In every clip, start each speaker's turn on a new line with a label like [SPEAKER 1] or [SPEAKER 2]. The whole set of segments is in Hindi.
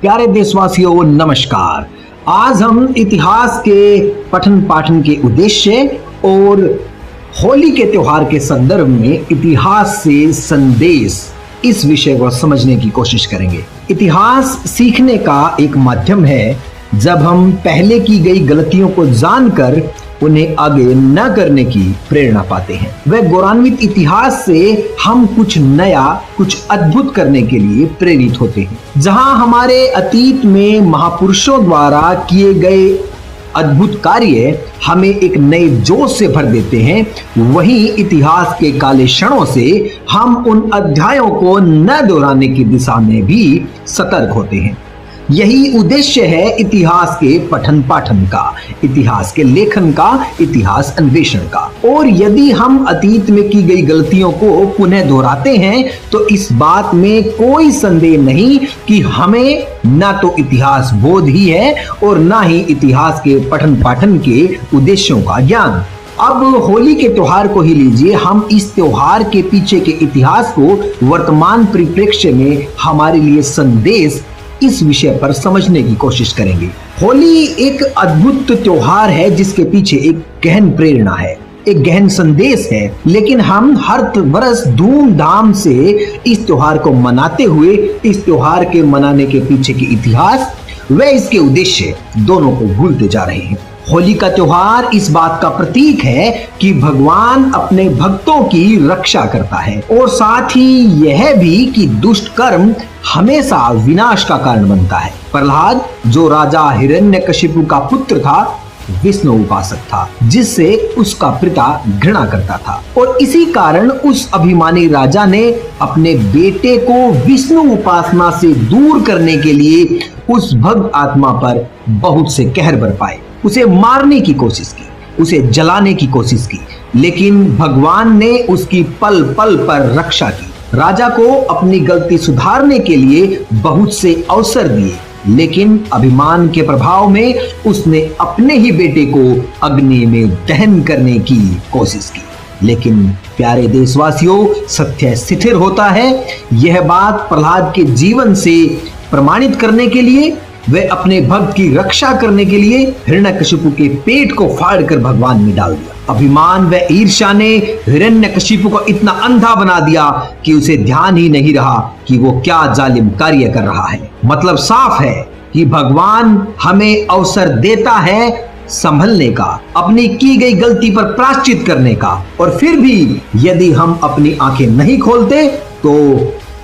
[SPEAKER 1] प्यारे देशवासियों नमस्कार। आज हम इतिहास के पठन पाठन के उद्देश्य और होली के त्योहार के संदर्भ में इतिहास से संदेश इस विषय को समझने की कोशिश करेंगे। इतिहास सीखने का एक माध्यम है। जब हम पहले की गई गलतियों को जानकर उन्हें आगे न करने की प्रेरणा पाते हैं, वह गौरवान्वित इतिहास से हम कुछ नया, कुछ अद्भुत करने के लिए प्रेरित होते हैं। जहां हमारे अतीत में महापुरुषों द्वारा किए गए अद्भुत कार्य हमें एक नए जोश से भर देते हैं, वहीं इतिहास के काले क्षणों से हम उन अध्यायों को न दोहराने की दिशा में भी सतर्क होते हैं। यही उद्देश्य है इतिहास के पठन पाठन का, इतिहास के लेखन का, इतिहास अन्वेषण का। और यदि हम अतीत में की गई गलतियों को पुनः दोहराते हैं तो इस बात में कोई संदेह नहीं कि हमें न तो इतिहास बोध ही है और न ही इतिहास के पठन पाठन के उद्देश्यों का ज्ञान। अब होली के त्योहार को ही लीजिए, हम इस त्योहार के पीछे के इतिहास को वर्तमान परिप्रेक्ष्य में हमारे लिए संदेश इस विषय पर समझने की कोशिश करेंगे। होली एक अद्भुत त्योहार है जिसके पीछे एक गहन प्रेरणा है, एक गहन संदेश है। लेकिन हम हर वर्ष धूमधाम से इस त्योहार को मनाते हुए इस त्योहार के मनाने के पीछे के इतिहास व इसके उद्देश्य दोनों को भूलते जा रहे हैं। होली का त्योहार इस बात का प्रतीक है कि भगवान अपने भक्तों की रक्षा करता है और साथ ही यह भी कि दुष्ट कर्म हमेशा विनाश का कारण बनता है। प्रहलाद जो राजा हिरण्यकशिपु का पुत्र था, विष्णु उपासक था, जिससे उसका पिता घृणा करता था और इसी कारण उस अभिमानी राजा ने अपने बेटे को विष्णु उपासना से दूर करने के लिए उस भक्त आत्मा पर बहुत से कहर बरपाए, उसे मारने की कोशिश की, उसे जलाने की कोशिश की। लेकिन भगवान ने उसकी पल पल पर रक्षा की। राजा को अपनी गलती सुधारने के लिए बहुत से अवसर दिए, लेकिन अभिमान के प्रभाव में उसने अपने ही बेटे को अग्नि में दहन करने की कोशिश की। लेकिन प्यारे देशवासियों, सत्य स्थिर होता है। यह बात प्रहलाद के जीवन से प्रमाणित करने के लिए, वे अपने भक्त की रक्षा करने के लिए हिरण्यकशिपु के पेट को फाड़कर भगवान में डाल दिया। अभिमान व ईर्ष्या ने हिरण्यकशिपु को इतना अंधा बना दिया कि उसे ध्यान ही नहीं रहा कि वो क्या जालिम कार्य कर रहा है। मतलब साफ है कि भगवान हमें अवसर देता है संभलने का, अपनी की गई गलती पर प्रायश्चित करने का, और फिर भी यदि हम अपनी आंखें नहीं खोलते तो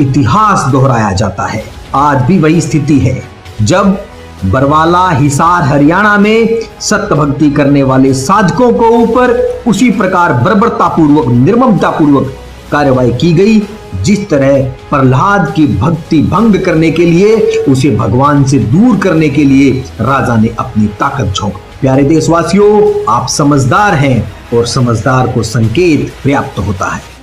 [SPEAKER 1] इतिहास दोहराया जाता है। आज भी वही स्थिति है। जब बरवाला, हिसार, हरियाणा में सत्य भक्ति करने वाले साधकों को ऊपर उसी प्रकार बर्बरतापूर्वक, निर्ममतापूर्वक कार्रवाई की गई, जिस तरह प्रहलाद की भक्ति भंग करने के लिए, उसे भगवान से दूर करने के लिए राजा ने अपनी ताकत झोंक। प्यारे देशवासियों, आप समझदार हैं और समझदार को संकेत पर्याप्त होता है।